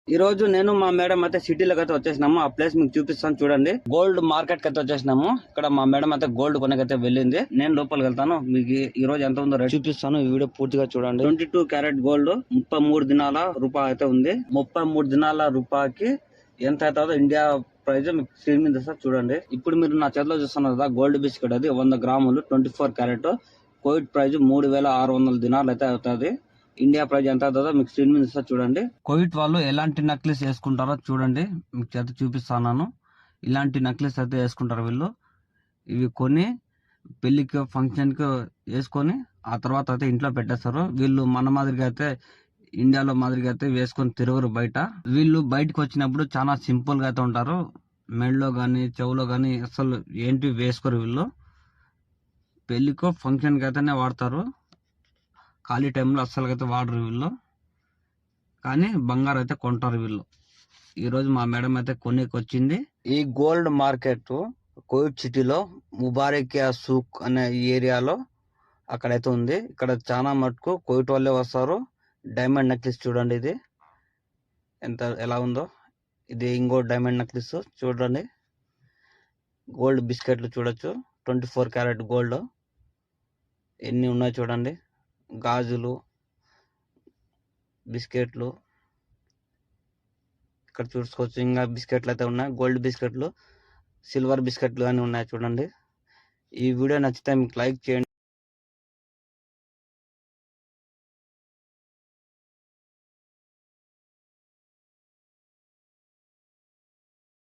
ఈ రోజు నేను మా మేడం అయితే సిటీలోకి అయితే వచ్చేసినాము. ఆ ప్లేస్ మీకు చూపిస్తాను చూడండి. గోల్డ్ మార్కెట్ కి అయితే వచ్చేసినాము. ఇక్కడ మా మేడం అయితే గోల్డ్ కొనకైతే వెళ్ళింది. నేను లోపలికి వెళ్తాను. మీకు ఈ రోజు ఎంత ఉందో రేట్ చూపిస్తాను. ఈ వీడియో పూర్తిగా చూడండి. 22 క్యారెట్ గోల్డ్ 33 దినాల రూపాయి అయితే ఉంది. 33 దినాల రూపాయికి ఎంత అవుతుందో ఇండియా ప్రైజ్ మీకు స్క్రీన్ మీద చూడండి. ఇప్పుడు మీరు నా చేతిలో చూస్తున్నారు కదా గోల్డ్ బిస్కెట్, అది 100 గ్రాములు 24 క్యారెట్. కోవిడ్ ప్రైజ్ 3600 దినాలు అయితే అవుతుంది. ఇండియా ప్రైజ్ ఎంత అవుతుందో మీకు స్క్రీన్ మీద చూడండి. కోవిడ్ వాళ్ళు ఎలాంటి నక్లెస్ వేసుకుంటారో చూడండి, మీకు చేత చూపిస్తాను. ఇలాంటి నక్లెస్ అయితే వేసుకుంటారు వీళ్ళు. ఇవి కొని పెళ్లికి ఫంక్షన్ కి వేసుకొని ఆ తర్వాత అయితే ఇంట్లో పెట్టేస్తారు. వీళ్ళు మన మాదిరిగా అయితే ఇండియాలో మాదిరిగా అయితే వేసుకొని తిరగరు బయట. వీళ్ళు బయటకు వచ్చినప్పుడు చాలా సింపుల్ గా అయితే ఉంటారు. మెడలో గాని చెవులో గాని అసలు ఏంటి వేసుకోరు వీళ్ళు. పెళ్లికో ఫంక్షన్ కి అయితేనే వాడతారు. ఖాళీ టైంలో అస్సలు అయితే వాడరు వీళ్ళు. కానీ బంగారు అయితే కొంటారు వీళ్ళు. ఈ రోజు మా మేడం అయితే కొనేకి వచ్చింది. ఈ గోల్డ్ మార్కెట్ కోవిడ్ సిటీలో ముబారకియా సూక్ అనే ఏరియాలో అక్కడైతే ఉంది. ఇక్కడ చాలా మటుకు కోవిడ్ వాళ్ళే వస్తారు. డైమండ్ నెక్లెస్ చూడండి, ఇది ఎలా ఉందో. ఇది ఇంకో డైమండ్ నెక్లెస్ చూడండి. గోల్డ్ బిస్కెట్లు చూడొచ్చు. 24 క్యారెట్ గోల్డ్ ఎన్ని ఉన్నాయి చూడండి. గాజులు, బిస్కెట్లు ఇక్కడ చూసుకోవచ్చు. ఇంకా బిస్కెట్లు అయితే ఉన్నాయి. గోల్డ్ బిస్కెట్లు, సిల్వర్ బిస్కెట్లు అని ఉన్నాయి చూడండి. ఈ వీడియో నచ్చితే మీకు లైక్ చేయండి.